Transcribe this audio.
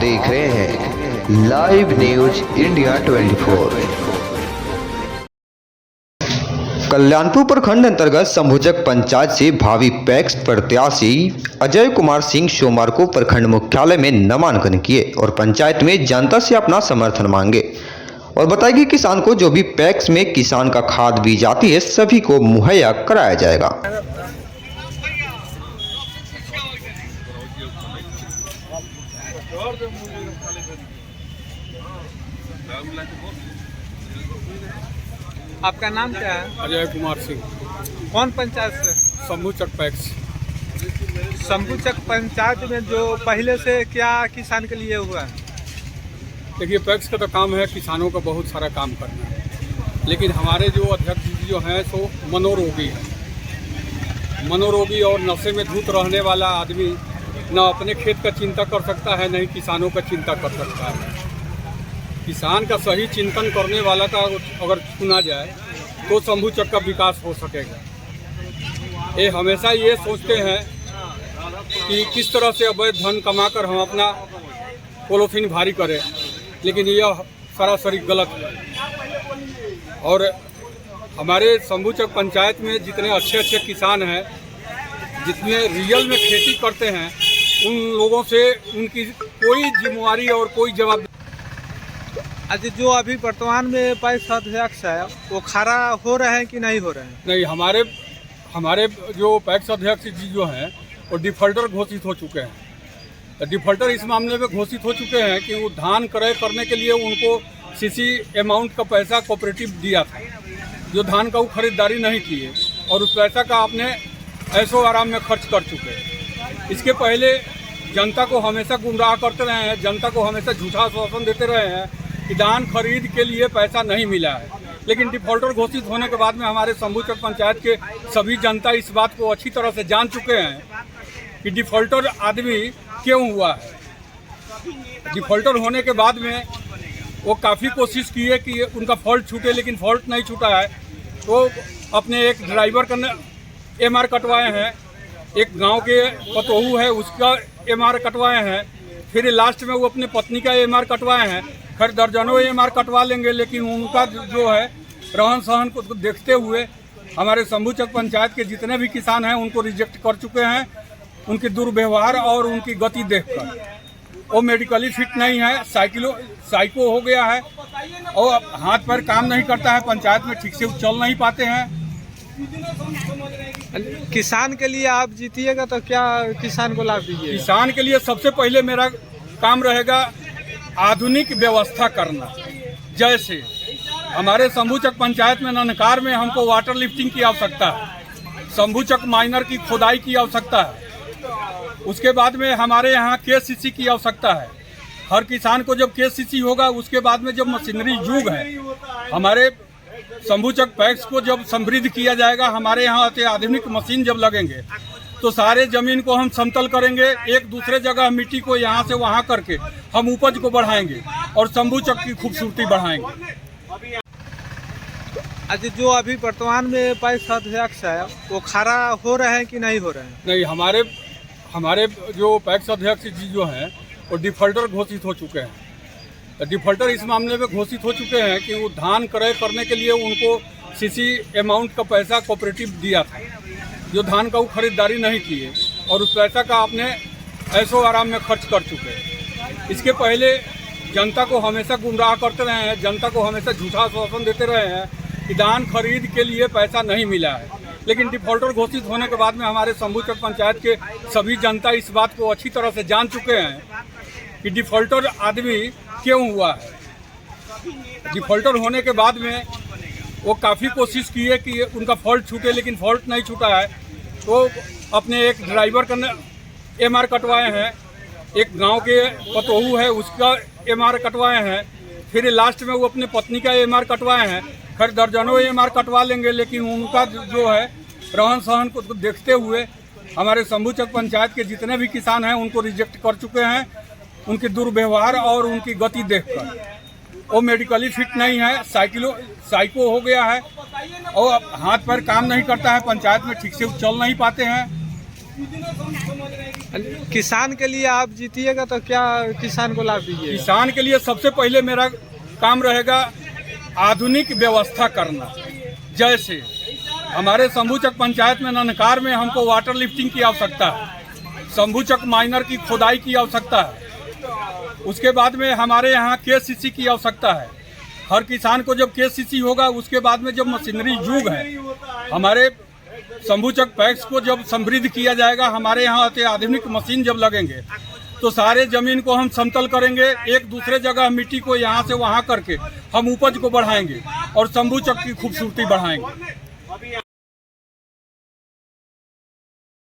देख रहे हैं लाइव न्यूज इंडिया 24। कल्याणपुर प्रखंड अंतर्गत संभुचक पंचायत से भावी पैक्स प्रत्याशी अजय कुमार सिंह सोमवार को प्रखंड मुख्यालय में नामांकन किए और पंचायत में जनता से अपना समर्थन मांगे और बताया कि किसान को जो भी पैक्स में किसान का खाद बीज आती है सभी को मुहैया कराया जाएगा। आपका नाम क्या है? अजय कुमार सिंह। कौन पंचायत से? संभुचक पैक्स। संभुचक पंचायत में जो पहले से क्या किसान के लिए हुआ है? देखिए, पैक्स का तो काम है किसानों का बहुत सारा काम करना है, लेकिन हमारे जो अध्यक्ष जी जो हैं सो मनोरोगी है। मनोरोगी और नशे में धुत रहने वाला आदमी न अपने खेत का चिंता कर सकता है, न ही किसानों का चिंता कर सकता है। किसान का सही चिंतन करने वाला का अगर चुना जाए तो संभुचक का विकास हो सकेगा। ये हमेशा ये सोचते हैं कि किस तरह से अवैध धन कमाकर हम अपना पॉलिथीन भारी करें, लेकिन यह सरासरी गलत है। और हमारे संभुचक पंचायत में जितने अच्छे अच्छे किसान हैं, जितने रियल में खेती करते हैं, उन लोगों से उनकी कोई जिम्मेवारी और कोई जवाब। आज जो अभी वर्तमान में पैक्स अध्यक्ष है वो खड़ा हो रहे हैं कि नहीं हो रहे हैं? नहीं, हमारे जो पैक्स अध्यक्ष जी जो हैं वो डिफॉल्टर घोषित हो चुके हैं। डिफॉल्टर इस मामले में घोषित हो चुके हैं कि वो धान क्रय करने के लिए उनको सीसी अमाउंट का पैसा कोऑपरेटिव दिया था, जो धान का वो खरीदारी नहीं किए और उस पैसा का आपने ऐशो आराम में खर्च कर चुके हैं। इसके पहले जनता को हमेशा गुमराह करते रहे हैं, जनता को हमेशा झूठा आश्वासन देते रहे हैं कि धान खरीद के लिए पैसा नहीं मिला है। लेकिन डिफॉल्टर घोषित होने के बाद में हमारे संभुचक पंचायत के सभी जनता इस बात को अच्छी तरह से जान चुके हैं कि डिफॉल्टर आदमी क्यों हुआ है। डिफॉल्टर होने के बाद में वो काफ़ी कोशिश की है कि उनका फॉल्ट छूटे, लेकिन फॉल्ट नहीं छूटा है। तो अपने एक ड्राइवर का एमआर कटवाए हैं, एक गांव के पतोहू है उसका एमआर कटवाए हैं, फिर लास्ट में वो अपने पत्नी का एमआर कटवाए हैं। खैर दर्जनों एमआर कटवा लेंगे, लेकिन उनका जो है रहन सहन को देखते हुए हमारे संभुचक पंचायत के जितने भी किसान हैं उनको रिजेक्ट कर चुके हैं। उनके दुर्व्यवहार और उनकी गति देखकर वो मेडिकली फिट नहीं है, साइको हो गया है और हाथ पैर काम नहीं करता है, पंचायत में ठीक से चल नहीं पाते हैं। किसान के लिए आप जीतिएगा तो क्या किसान को लाभ दीजिए? किसान के लिए सबसे पहले मेरा काम रहेगा आधुनिक व्यवस्था करना। जैसे हमारे संभुचक पंचायत में ननकार में हमको वाटर लिफ्टिंग की आवश्यकता है, संभुचक माइनर की खोदाई की आवश्यकता है, उसके बाद में हमारे यहाँ केसीसी की आवश्यकता है। हर किसान को जब केसीसी होगा उसके बाद में जब मशीनरी युग है, हमारे संभुचक पैक्स को जब समृद्ध किया जाएगा, हमारे यहाँ अत्याधुनिक मशीन जब लगेंगे तो सारे जमीन को हम समतल करेंगे, एक दूसरे जगह मिट्टी को यहाँ से वहाँ करके हम उपज को बढ़ाएंगे और संभुचक की खूबसूरती बढ़ाएंगे। आज जो अभी वर्तमान में पैक्स अध्यक्ष है वो खड़ा हो रहे हैं कि नहीं हो रहे हैं? नहीं, हमारे जो पैक्स अध्यक्ष जी जो हैं वो डिफॉल्टर घोषित हो चुके हैं। डिफॉल्टर इस मामले में घोषित हो चुके हैं कि वो धान क्रय करने के लिए उनको सीसी अमाउंट का पैसा कोऑपरेटिव दिया था, जो धान का वो खरीदारी नहीं किए और उस पैसा का आपने ऐशो आराम में खर्च कर चुके हैं। इसके पहले जनता को हमेशा गुमराह करते रहे हैं, जनता को हमेशा झूठा आश्वासन देते रहे हैं कि धान खरीद के लिए पैसा नहीं मिला है। लेकिन डिफॉल्टर घोषित होने के बाद में हमारे संभुचक पंचायत के सभी जनता इस बात को अच्छी तरह से जान चुके हैं कि डिफॉल्टर आदमी क्यों हुआ है। डिफॉल्टर होने के बाद में वो काफ़ी कोशिश की है कि उनका फॉल्ट छूटे, लेकिन फॉल्ट नहीं छूटा है। तो अपने एक ड्राइवर का एमआर कटवाए हैं, एक गांव के पतोहू है उसका एमआर कटवाए हैं, फिर लास्ट में वो अपने पत्नी का एमआर कटवाए हैं। खैर दर्जनों एमआर कटवा लेंगे, लेकिन उनका जो है रहन सहन को देखते हुए हमारे संभुचक पंचायत के जितने भी किसान हैं उनको रिजेक्ट कर चुके हैं। उनके दुर्व्यवहार और उनकी गति देखकर वो मेडिकली फिट नहीं है, साइको हो गया है और हाथ पैर काम नहीं करता है, पंचायत में ठीक से चल नहीं पाते हैं। किसान के लिए आप जीतिएगा तो क्या किसान को लाभ दीजिएगा? किसान के लिए सबसे पहले मेरा काम रहेगा आधुनिक व्यवस्था करना। जैसे हमारे शंभूचक पंचायत में ननकार में हमको वाटर लिफ्टिंग की आवश्यकता है, शंभूचक माइनर की खोदाई की आवश्यकता है, उसके बाद में हमारे यहाँ केसीसी की आवश्यकता है। हर किसान को जब केसीसी होगा उसके बाद में जब मशीनरी युग है, हमारे शंभूचक पैक्स को जब समृद्ध किया जाएगा, हमारे यहाँ अत्याधुनिक मशीन जब लगेंगे तो सारे जमीन को हम समतल करेंगे, एक दूसरे जगह मिट्टी को यहाँ से वहाँ करके हम उपज को बढ़ाएंगे और शंभूचक की खूबसूरती बढ़ाएंगे।